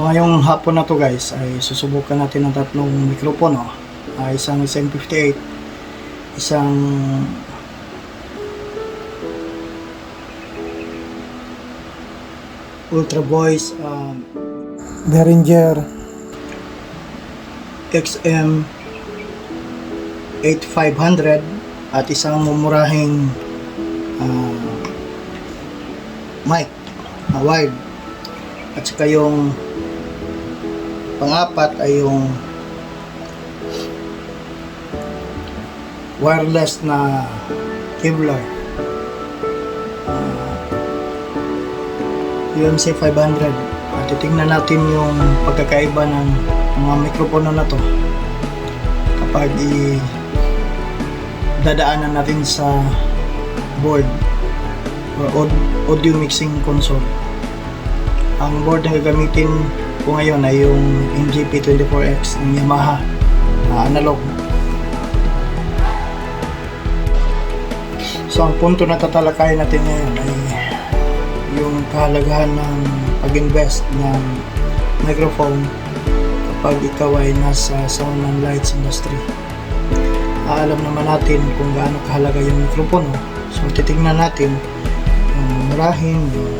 So ngayong hapon na to guys ay susubukan natin ng tatlong mikropono. Isang SM58, isang Ultra Voice Behringer XM 8500 at isang mumurahing mic wired, at saka yung pang-apat ay yung wireless na Kevlar UMC 500. At titingnan natin yung pagkakaiba ng mga mikropono na to kapag dadaanan natin sa board or audio mixing console. Ang board na gagamitin ko ngayon ay yung MGP24X ng Yamaha analog. So ang punto na tatalakayin natin ngayon ay yung kahalagahan ng pag-invest ng microphone kapag ikaw ay nasa sound and lights industry. Alam naman natin kung gaano kahalaga yung mikropono. So titingnan natin yung murahin, yung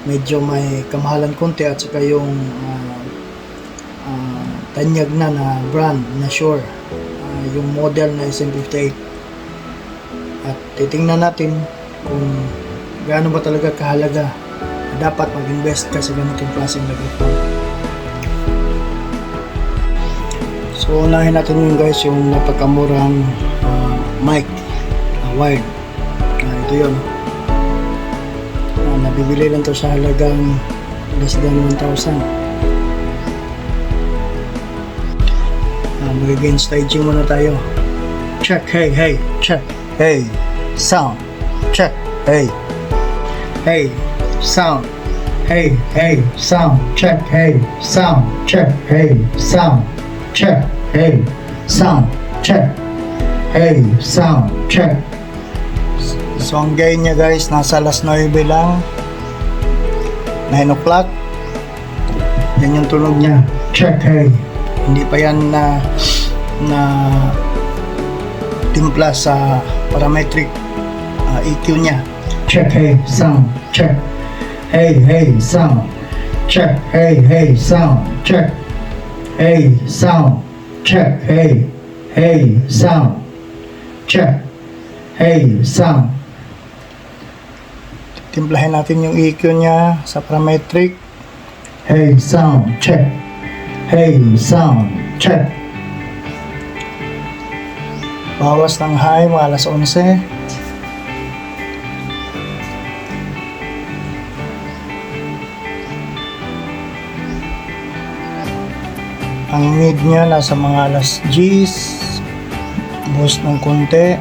medyo may kamahalan konti, at saka yung tanyag na brand na Shure, yung model na SM58. At titingnan natin kung gaano ba talaga kahalaga na dapat mag-invest ka sa ganitong klaseng microphone. So unahin natin yung guys, yung napakamurang mic wired. Ito yun. Nabibili lang to sa halagang less than 1,000. Magiging staging muna tayo. Check, hey, hey, check, hey, sound, check, hey, hey, sound, hey, hey, sound, check, hey, sound, check, hey, sound, check, hey, sound, check, hey, sound, check. So ang gain niya guys, nasa alas 9 lang, 9 o'clock. Yan yung tunog niya. Check, hey. Hindi pa yan na timpla sa parametric EQ niya. Check, hey, sound, check, hey, hey, sound, check, hey, hey, sound, check, hey, sound, check, hey, hey, sound, check, hey, sound. Timplahin natin yung EQ niya sa parametric. Hey, sound, check, hey, sound, check. Bawas ng high, mga alas 11. Ang mid niya nasa mga alas 10. Boost ng konti.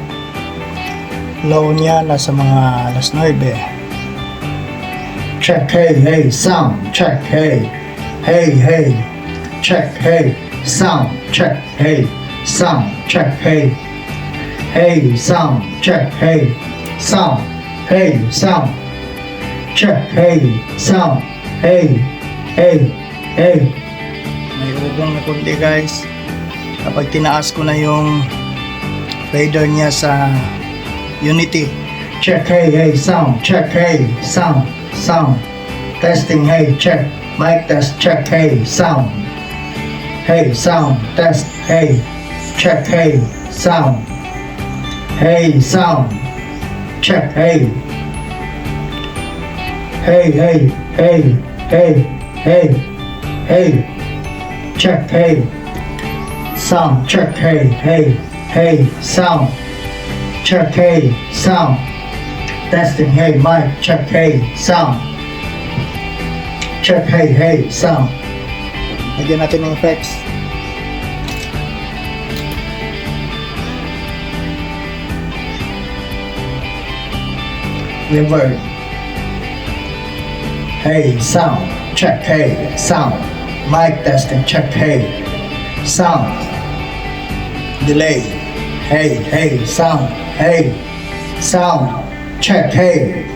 Low niya nasa mga alas 9. Check, hey, hey, sound, check, hey, hey, hey, check, hey, sound, check, hey, sound, check, hey, hey, sound, check, hey, sound, hey, sound, check, hey, sound, hey, hey, hey. May ubong na konti guys. Kapag tinaas ko na yung fader niya sa Unity. Check, hey, hey, sound, check, hey, sound, sound, testing, hey, check, mic test, check, hey, sound, hey, sound, test, hey, check, hey, sound, hey, sound, check, hey, hey, hey, hey, hey, hey, hey, check, hey, sound, check, hey, hey, hey, sound, check, hey, sound, testing, hey, mic, check, hey, sound, check, hey, hey, sound. Lagyan natin ng effects. Reverb. Hey, sound, check, hey, sound, mic testing, check, hey, sound, delay, hey, hey, sound, hey, sound, check, hey,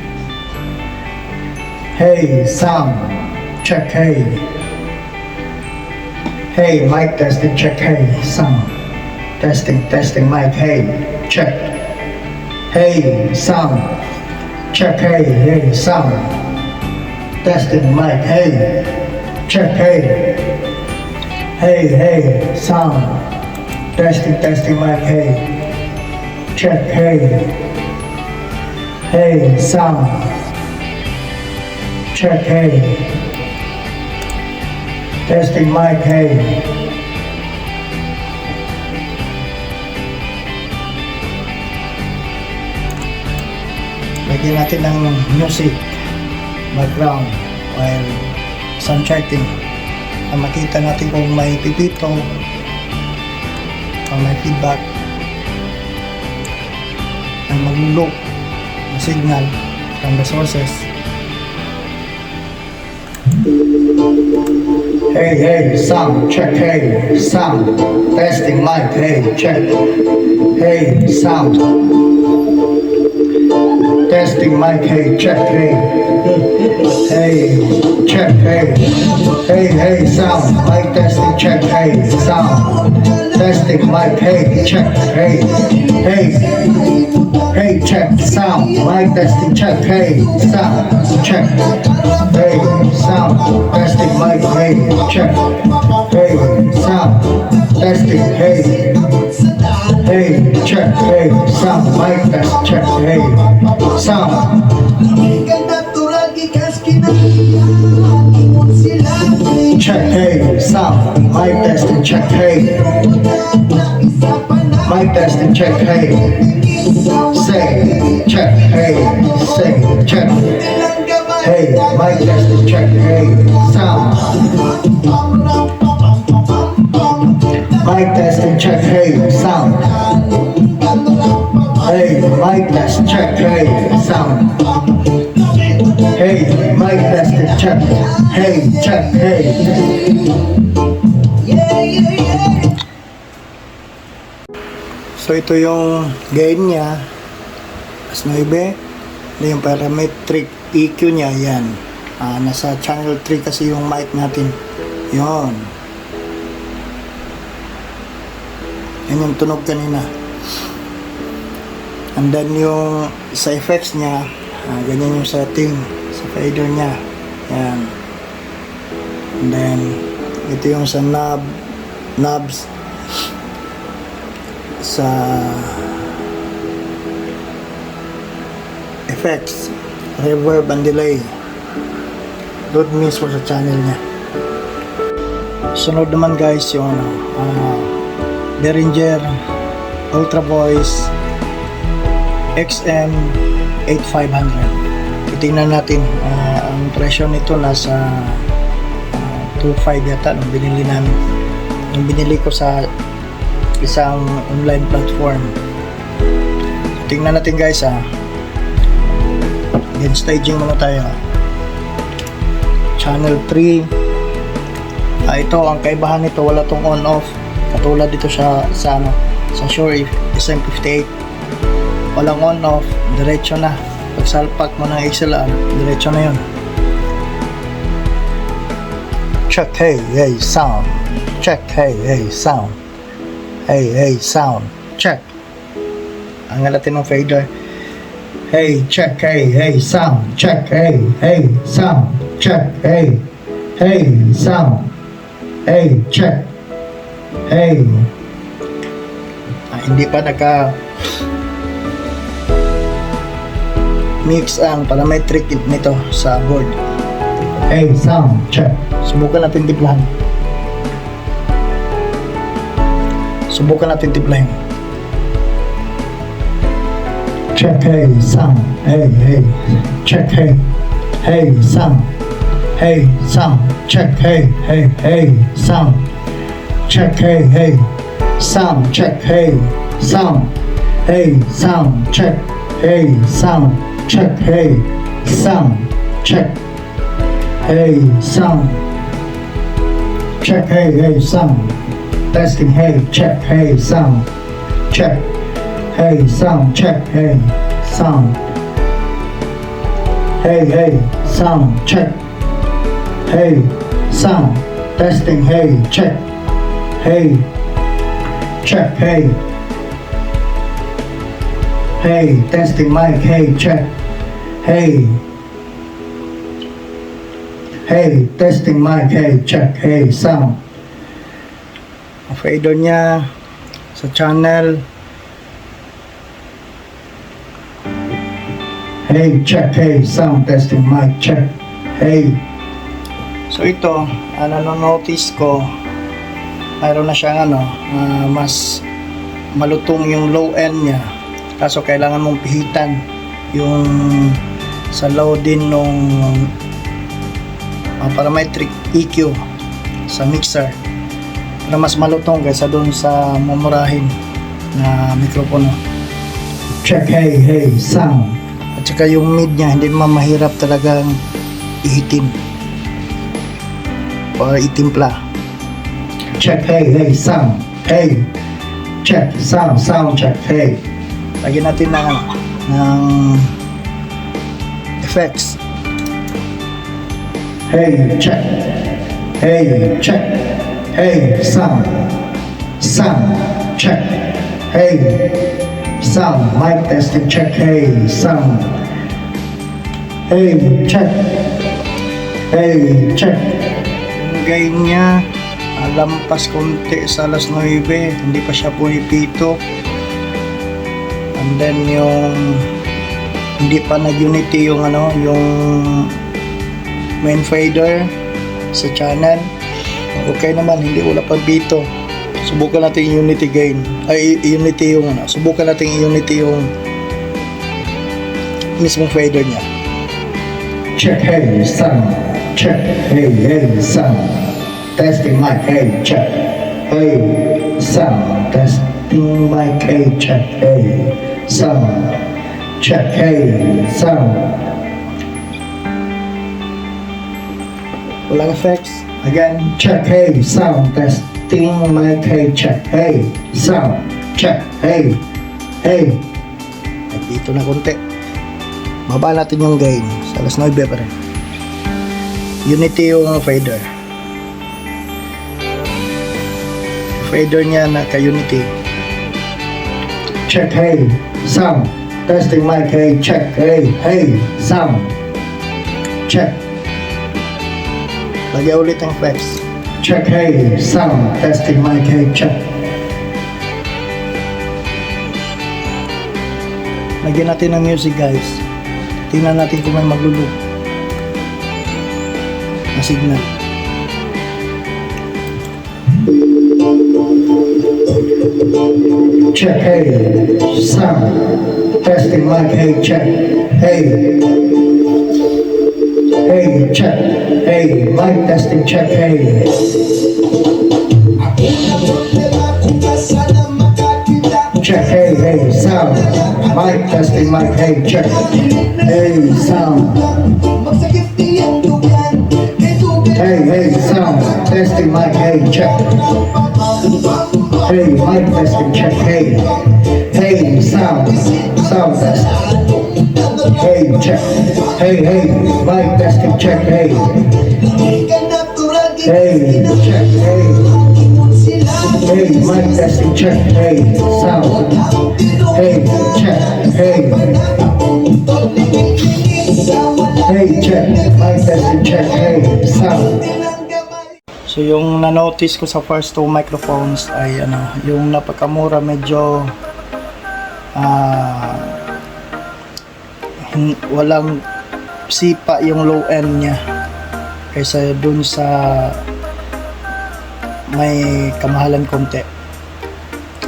Hey, sound. Check, hey. Hey, mic testing, check, hey, sound. Testing, testing, mic, hey, check. Hey, sound. Check, hey, hey, sound. Testing, mic, hey, check, hey. Hey, hey, sound. Testing, testing, mic, hey, check, hey. Hey, sound. Check, hey. Testing mic, hey. Lagyan natin ng music background while sound charting. Makita natin kung may pipito, kung may feedback, ang mag-loop na signal from the sources. Hey, hey, sound, check, hey, sound, testing mic, hey, check, hey, sound, testing mic, hey, check, hey, hey, check, hey, hey, hey, sound, mic testing, check, hey, sound, testing mic, hey, check, hey, hey, hey, check, sound, mic testing, check, hey, sound, check, hey, sound, testing mic, hey, check, hey, sound, testing, hey, hey, check, hey, sound, mic test, check, hey, sound. Check, hey, sound, mic testing, check, hey, mic testing, check, hey, say, check, hey, say, check, hey, mic testing, check, hey, sound, mic testing, check, hey, sound, hey, mic test, check, hey, sound, hey, mic testing, check, hey, check, hey. So ito yung gain niya, as 9. Yung parametric EQ niya, yan. Nasa channel 3 kasi yung mic natin. Yon. Yan yung tunog kanina. And then yung sa effects niya, ganyan yung setting sa fader niya. Yan. And then ito yung sa knobs sa effects, reverb and delay. Doon mismo sa channel niya. Sunod naman guys yung Behringer Ultra Voice XM 8500. Titingnan natin ang presyo nito nasa 2.5 yata nung binili namin. Nung binili ko sa isang online platform. Tingnan natin guys Again, staging muna tayo. Channel 3. Ito ang kaibahan nito, wala tong on off katulad dito sa Shure SM58. Walang on off, diretso na. Pag salpak mo ng XLR, diretso na yun. Check, hey, hey, sound. Check, hey, hey, sound. Hey, hey, sound. Check. Ang natin ng fader. Hey, check, hey, hey, sound. Check, hey, hey, sound. Check, hey, hey, sound. Hey, check. Hey. Hindi pa mix ang parametric nito sa board. Hey, sound. Check. Subukan natin timplahan. Check, hey, sound. Hey, hey. Check, hey. Hey, sound. Hey, sound. Check, hey, hey, hey, sound. Check, hey, hey. Sound. Check, hey, sound. Hey, sound. Check, hey, sound. Check, hey, sound. Check, hey, sound. Check, hey, hey, sound. Testing, hey, check, hey, sound. Check, hey, sound. Check, hey, sound. Hey, hey, sound, check. Hey, sound, testing, hey, check. Hey, check, hey. Hey, testing mic, hey, check. Hey. Hey, testing mic, hey, check, hey, sound. Ang fader niya sa channel. Hey, check, hey, sound testing mic, check, hey. So ito, notice ko, mayroon na siyang mas malutong yung low end niya. Kaso kailangan mong pihitan yung sa low din nung parametric EQ sa mixer para mas malutong kaysa doon sa mumurahin na mikropono. Check, hey, hey, sound. At saka yung mid niya hindi naman mahirap talagang ihitim or itimpla. Check, hey, hey, sound, hey, check, sound, check, hey. Lagyan natin ng effects. Hey, check, hey, check, hey, sound, check, hey, sound, mic testing, check, hey, sound, hey, check, hey, check. Yung gain niya, lampas konti sa alas 9, hindi pa siya pumipito. And then yung hindi pa nag-unity yung yung main fader sa channel. Okay naman, hindi wala pang pito. Subukan natin yung unity gain. Unity yung subukan natin yung unity yung mismong fader niya. Check, hey, sound. Check, hey, hey, sound. Testing mic, hey, check. Hey, sound. Testing mic, hey, check. Hey, sound. Check, hey, sound. Walang effects. Again, check, hey, sound. Testing mic, hey, check. Hey, sound. Check, hey, hey. Dito na konti. Baba natin yung gain. Sa alas 9 pa rin. Unity yung fader. Fader niya naka-unity. Check, hey, sound. Testing mic, hey, check, hey, hey, sound. Check. Lagyan ulit ang effects. Check, hey, sound. Testing mic, hey, check. Lagyan natin ng music, guys. Tingnan natin kung may maglulog na signal. Check, hey, sound. Testing mic, hey, check. Hey. Hey, check. Hey, mic testing, check, hey. Check, hey, hey, sound. Mic testing, mic, hey, check. Hey, sound. Hey, hey, sound. Testing, mic, hey, check. Hey, mic testing, check, hey. Hey, sound. Sound test. Hey, check. Hey, hey, mic testing, check, hey. Hey, check, hey. Hey, mic testing, check, hey. Sound. Hey, check, hey. Hey, check, mic testing, check, hey. Sound. So yung na-notice ko sa first two microphones ay yung napakamura medyo walang sipa yung low end niya kaysa dun sa may kamahalan konti.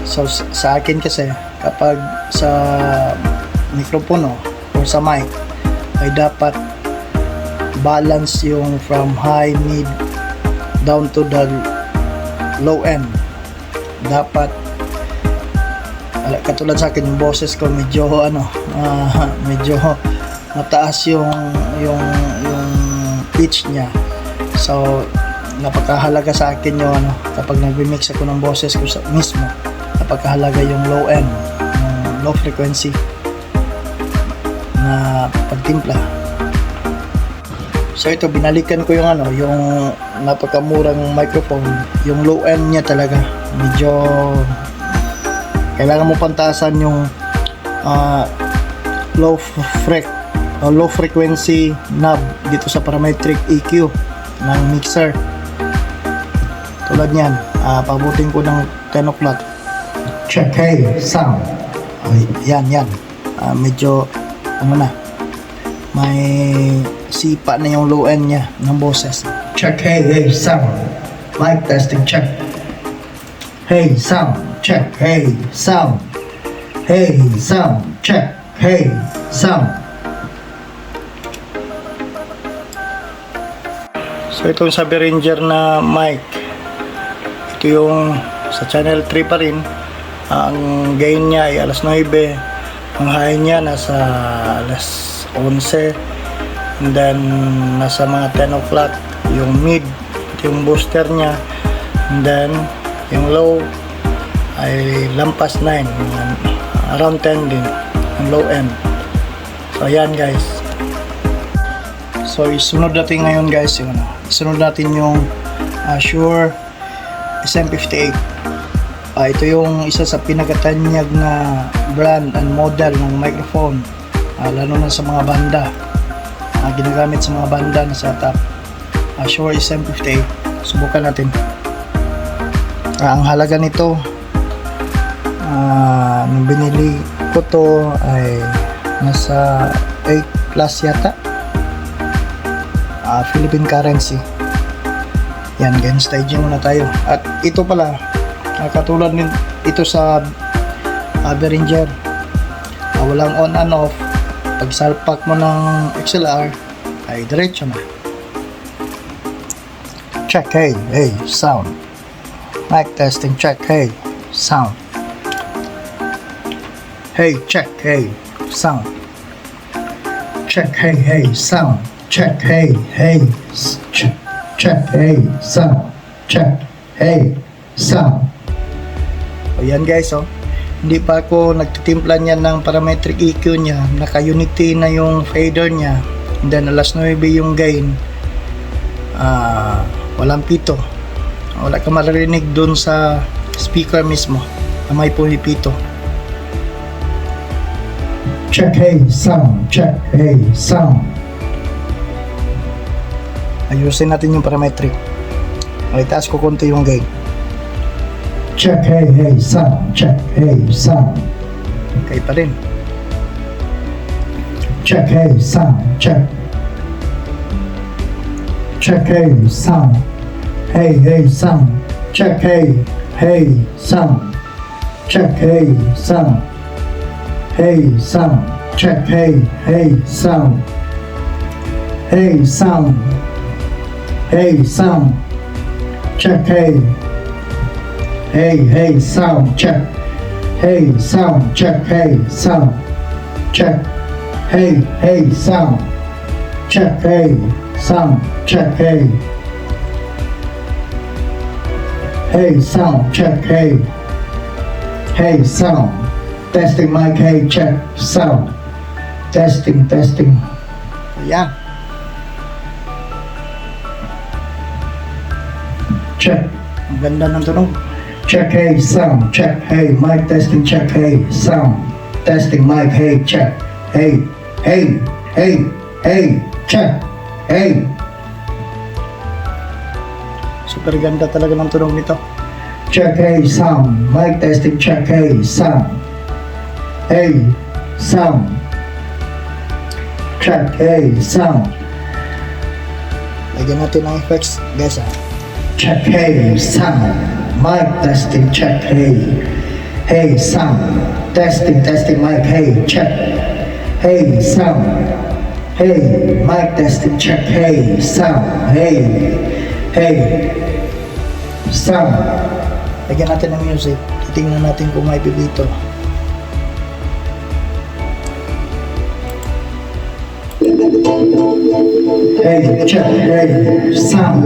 So sa akin kasi kapag sa mikropono or sa mic ay dapat balance yung from high, mid, down to the low end. Dapat katulad sa akin yung boses ko medyo medyo mataas yung pitch niya. So napakahalaga sa akin yung kapag nagmi-mix ako ng boses ko mismo, napakahalaga yung low end, yung low frequency na pagtimpla. So ito, binalikan ko yung yung napakamurang microphone. Yung low end niya talaga. Medyo kailangan mo pantaasan yung low frequency knob dito sa parametric EQ ng mixer. Tulad niyan, pabutin ko ng 10 o'clock. Check, hey, sound. Yan. Medyo may sipa na yung low end niya ng boses. Check, hey, sound. Mic testing, check. Hey, sound, check. Hey, sound. Hey, sound, check. Hey, sound. So itong sa Behringer na mic, ito yung sa channel 3 pa rin. Ang gain niya ay alas 9, ang high niya nasa alas 11, and then nasa mga 10 o'clock yung mid, yung booster niya, and then yung low ay lampas 9, around 10 din yung low end. So ayan guys, so isunod natin ngayon guys yung isunod natin yung Shure SM58. Ito yung isa sa pinakatanyag na brand and model ng microphone, lalo na sa mga banda, ginagamit sa mga banda na setup. Shure SM58, subukan natin. Ang halaga nito, nung binili ko to ay nasa 8 plus yata, Philippine currency. Yan, game staging muna tayo. At ito pala, katulad din ito sa Behringer, walang on and off. Pag salpak mo ng XLR ay diretso na. Check, hey, sound. Mic testing, check, hey, sound. Hey, check, hey, sound. Check, hey, sound. Check, hey, check. Check, hey, sound. Check, hey, sound. O yan guys, hindi pa ako nagtitimpla niya ng parametric EQ niya. Naka-unity na yung fader niya. And then alas 9 yung gain. Walang pito. Wala ka maririnig dun sa speaker mismo na may pumipito. Check, hey, sound. Check, hey, sound. Ayusin natin yung parametric. Itaas ko konti yung gain. Check, hey, sound. Check, hey, sound. Okay pa rin. Check, hey, sound. Check. Check, hey, sound. Hey, sound. Check, hey, sound. Check, hey, sound. Hey, sound. Check, hey, sound. Hey, sound. Hey, sound. Check, hey, sound. Check. Hey, sound. Check, hey, sound. Check. Hey, sound. Check, hey, sound. Check, hey. Hey, sound. Check, hey. Hey, sound. Testing mic, hey, check, sound. Testing. Ayan. Check. Ang ganda ng tunog. Check, hey, sound. Check, hey, mic testing, check, hey, sound. Testing mic, hey, check. Hey, check. Hey. Super ganda talaga ng tunog nito. Check, hey, sound. Mic testing, check, hey, sound. Hey, sound. Check, hey, sound. Lagyan natin ng effects, guys. Check, hey, sound. Mic testing, check, hey, sound. Testing, mic, hey, check. Hey, sound. Hey, mic testing, check, hey, sound. Hey, sound. Lagyan natin ng music. Titingnan natin kung may bibito. Hey, check, hey, sound.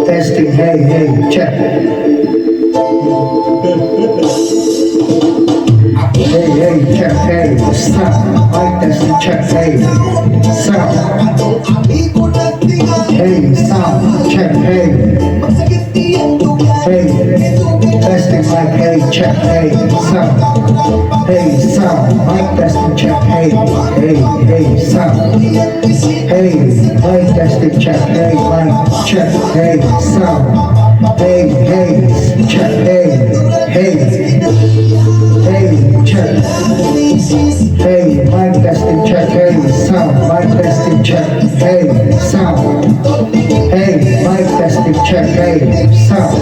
Testing, hey, check. Hey, hey, check, hey, stop. Mic testing, check, hey, sound. Hey, sound, check, hey. Hey, testing mic, hey, check, hey, sound. Hey, sound, mic testing, check, hey, hey, hey, sound. Hey, mic testing, check, hey, mic, check, hey, sound. Hey, hey, check, hey, hey. Hey, check. Hey, mic testing, check, hey, sound. Mic testing, check, hey, sound. Hey, mic testing, check, hey, sound.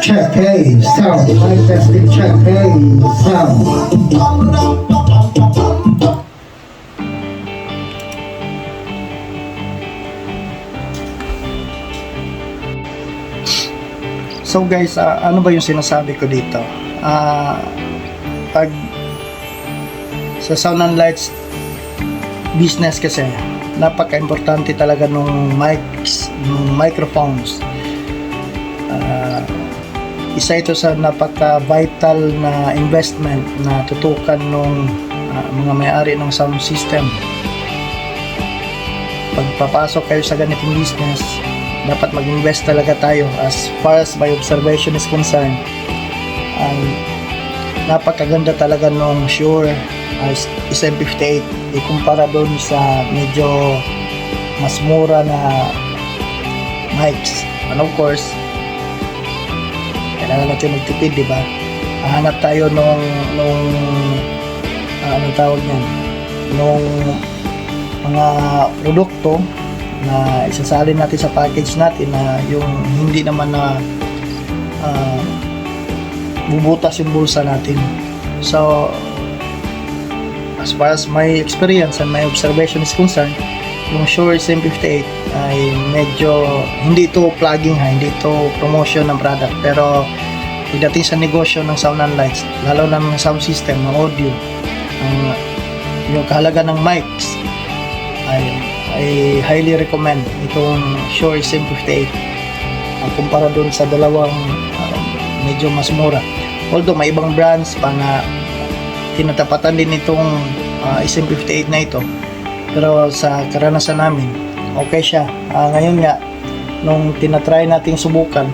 Check, hey, sound. Mic testing, check, hey, sound. So guys, ano ba yung sinasabi ko dito? Pag sa sound and lights business kasi, napaka-importante talaga nung mics, nung microphones. Isa ito sa napaka-vital na investment na tutukan nung mga may-ari ng sound system. Pagpapasok kayo sa ganitong business, dapat mag-invest talaga tayo as far as my observation is concerned. Napakaganda talaga nung Shure SM58 ikumpara doon sa medyo mas mura na mics. And of course, kailangan natin magtipid, di ba? Hanap tayo nung anong tawag niyan, nung mga produkto na isasalin natin sa package natin na yung hindi naman na bubutas yung bulsa natin. So as far as my experience and my observation is concerned, yung Shure SM58 ay medyo hindi ito plugging hindi ito promotion ng product, pero pagdating sa negosyo ng sound and lights, lalo na ng sound system, ng audio, yung kahalaga ng mics I highly recommend itong Shure SM58 kumpara dun sa dalawang medyo mas mura. Although may ibang brands pa na tinatapatan din itong SM58 na ito, pero sa karanasan namin okay siya. Ngayon nga, nung tinatry nating subukan,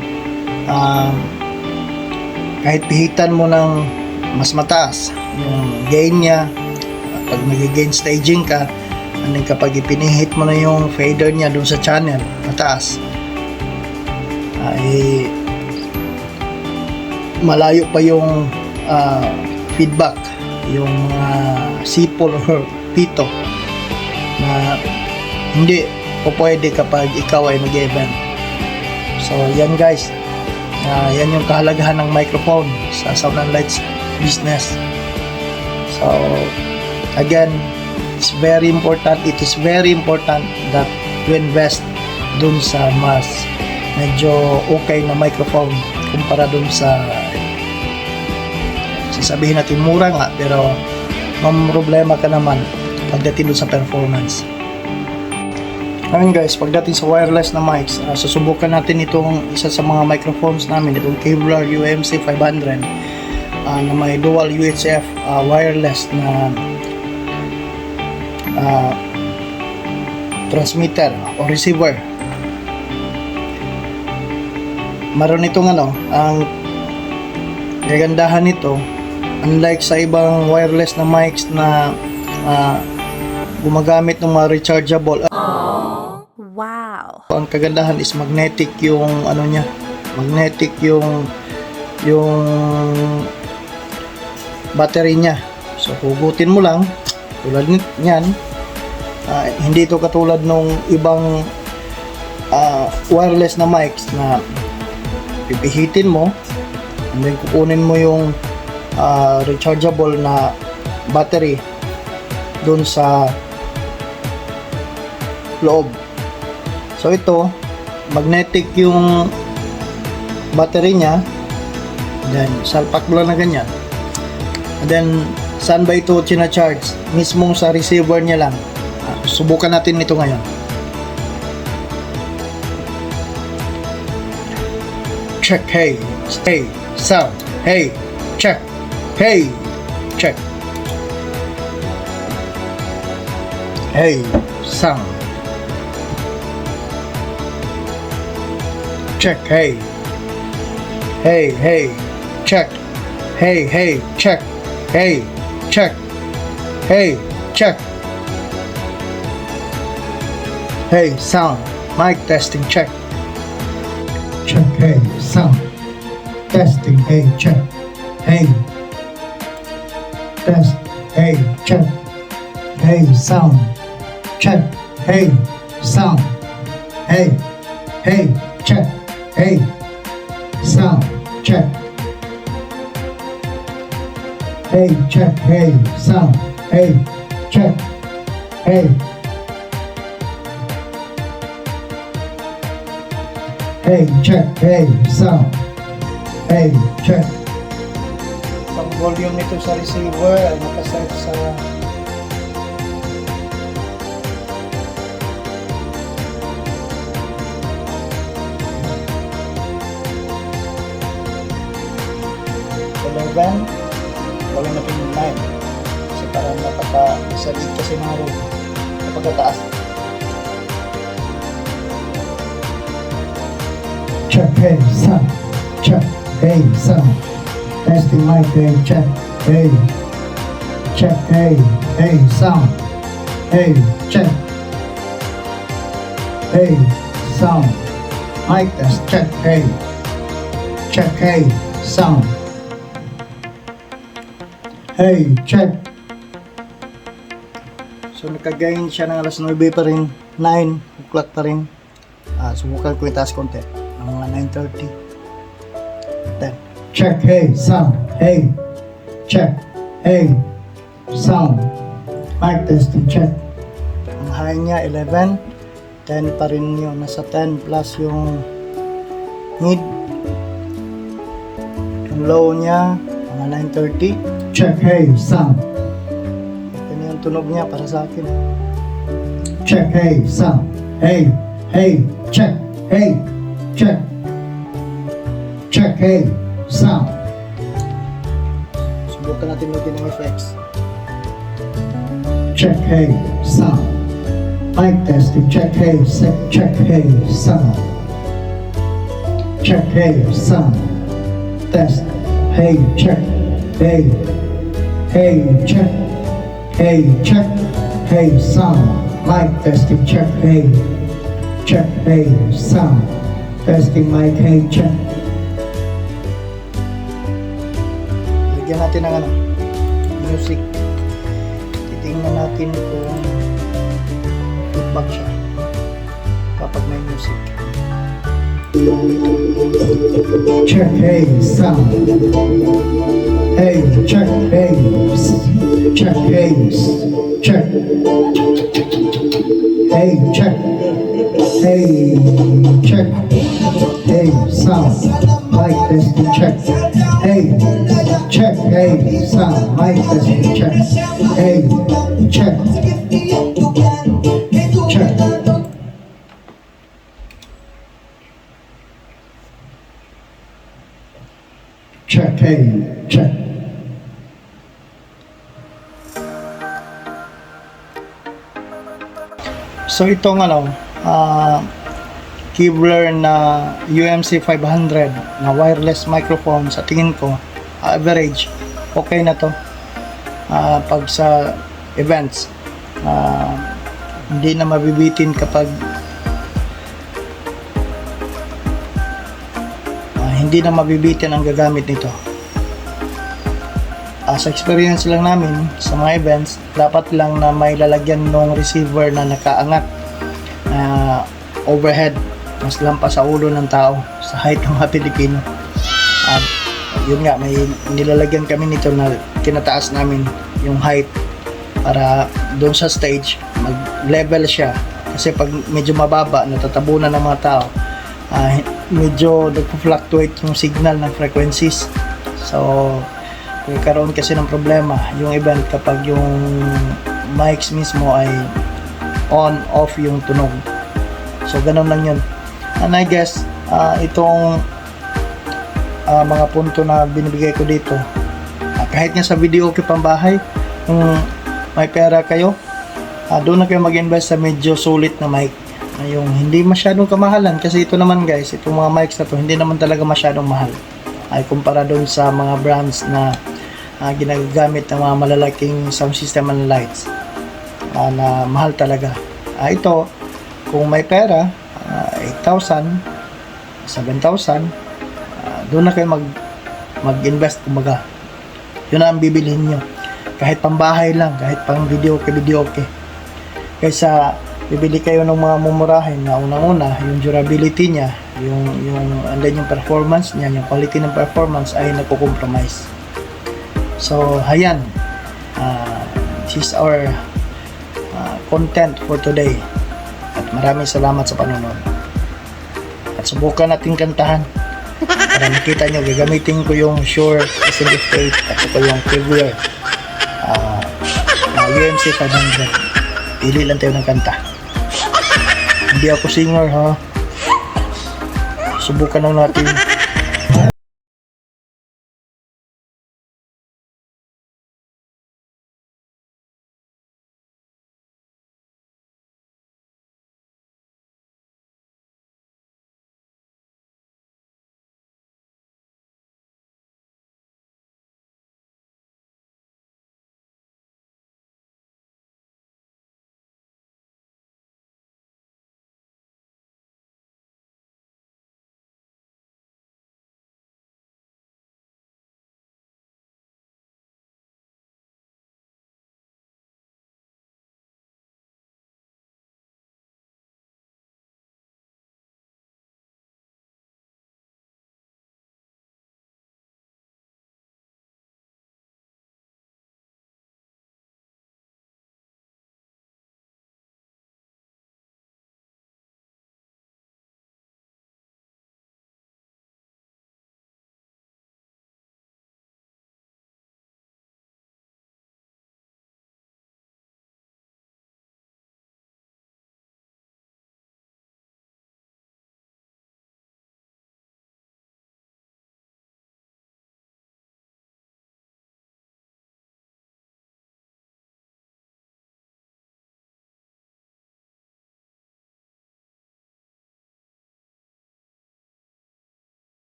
kahit pihitan mo ng mas mataas yung gain niya, pag nag-gain staging ka, and then kapag ipinihit mo na yung fader niya dun sa channel mataas, ay malayo pa yung feedback, yung mga sipol or pito na hindi po pwede kapag ikaw ay mag-event. So yan guys, yan yung kahalagahan ng microphone sa sound and lights business. So again, it is very important that you invest dun sa mas medyo okay na microphone kumpara dun sa sasabihin natin mura nga, pero problema ka naman pagdating dun sa performance. Ngayon guys, pagdating sa wireless na mics, susubukan natin itong isa sa mga microphones namin, itong Kevlar UMC 500 na may dual UHF wireless na transmitter o receiver. Maroon itong ang kagandahan nito, unlike sa ibang wireless na mics na gumagamit ng mga rechargeable. Wow. Ang kagandahan is magnetic yung niya, magnetic yung battery niya. So hugutin mo lang tulad niyan. Hindi ito katulad nung ibang wireless na mics na pipihitin mo and then kukunin mo yung rechargeable na battery dun sa loob. So ito, magnetic yung battery niya, then salpak mo lang na ganyan, and then saan ba ito charge? Mismong sa receiver niya lang. Subukan natin ito ngayon. check, hey, hey, sound, hey, check, hey, check, hey, sound, check, hey, hey, check, hey, check, hey, check, hey, check, hey, sound, mic testing, check. Check, hey, sound. Testing, hey, check. Hey. Test, hey, check. Hey, sound. Check, hey, sound. Hey, check. Hey, sound, check. Hey, check, hey, sound. Hey, check. Hey. Hey, check, hey, sound. Hey, check. Ang volume nito sa receiver ay nakaset sa Eleven, gawin natin yung 9 kasi parang napaka-salig kasi mga room napagkataas. Check, hey, sound. Check, hey, sound. Testing mic, hey, check, hey. Check, hey, sound. Hey, check. Hey, sound. Mic test, check, hey. Check, hey, sound. Hey, check. So nakagain siya ng alas 9 pa rin, 9 o'clock pa rin. Subukan ko itaas konti ng mga 9:30. Then Check, hey, sound. Hey, check. Hey, sound. Mic testing, check. ang high niya 11, 10 pa rin yun, nasa 10 plus yung mid. Yung low niya mga 9:30. Check, hey, sound. Yan yung tunog niya para sa akin. Check, hey, sound. Hey, check. Hey, check. Check, hey, sound. Subukan natin ulitin ng effects. Check, hey, sound. Mic testing, check, hey, check, hey, sound. Check, hey, sound. Test, hey, check. Hey, check. Hey, check. Hey, sound. Mic testing, check, hey. Check, hey, sound. Testing mic, hey, check. Lagyan natin ng music. Titingnan natin kung feedback siya kapag may music. Check, hey, sound. Hey, check, hey, check, hey, check. Hey, check. Hey, check. Hey, sound. Mic testing, check. Hey, check. Hey, sound. Mic testing, check. Hey, check. Check. Check, hey, check. So itong Kevlar na UMC 500 na wireless microphone, sa tingin ko average okay na to pag sa events. Hindi na mabibitin kapag hindi na mabibitin ang gagamit nito. Sa experience lang namin sa mga events, dapat lang na may lalagyan ng receiver na nakaangat overhead, mas lampas sa ulo ng tao sa height ng mga Pilipino. At yun nga, may nilalagyan kami nito na tinataas namin yung height para doon sa stage mag level siya, kasi pag medyo mababa natatabunan ng mga tao, medyo nagpo-fluctuate yung signal ng frequencies. So karoon kasi ng problema yung event kapag yung mics mismo ay on off yung tunog. So ganun lang yun. And I guess itong mga punto na binibigay ko dito. Kahit nga sa video okay pambahay, kung may pera kayo, doon na kayo mag-invest sa medyo sulit na mic. Yung hindi masyadong kamahalan, kasi ito naman guys, itong mga mics na to hindi naman talaga masyadong mahal ay kumpara doon sa mga brands na ginagamit ng mga malalaking sound system and lights na mahal talaga. Ito, kung may pera, 8,000, 7,000, doon na kayo mag-invest kumbaga. Yun na ang bibilihin nyo. Kahit pambahay lang, kahit pang video okay. Kaysa bibili kayo ng mga mumurahin na unang-una, yung durability niya, and then yung performance niya, yung quality ng performance ay nagko-compromise. So, ayan. This is our content for today. At maraming salamat sa panonood. At subukan natin kantahan. Para makita nyo, gagamitin ko yung Shure SM58 at saka yung Kevlar UMC 500. Pili lang tayo ng kanta. Hindi ako singer ha. Subukan lang natin.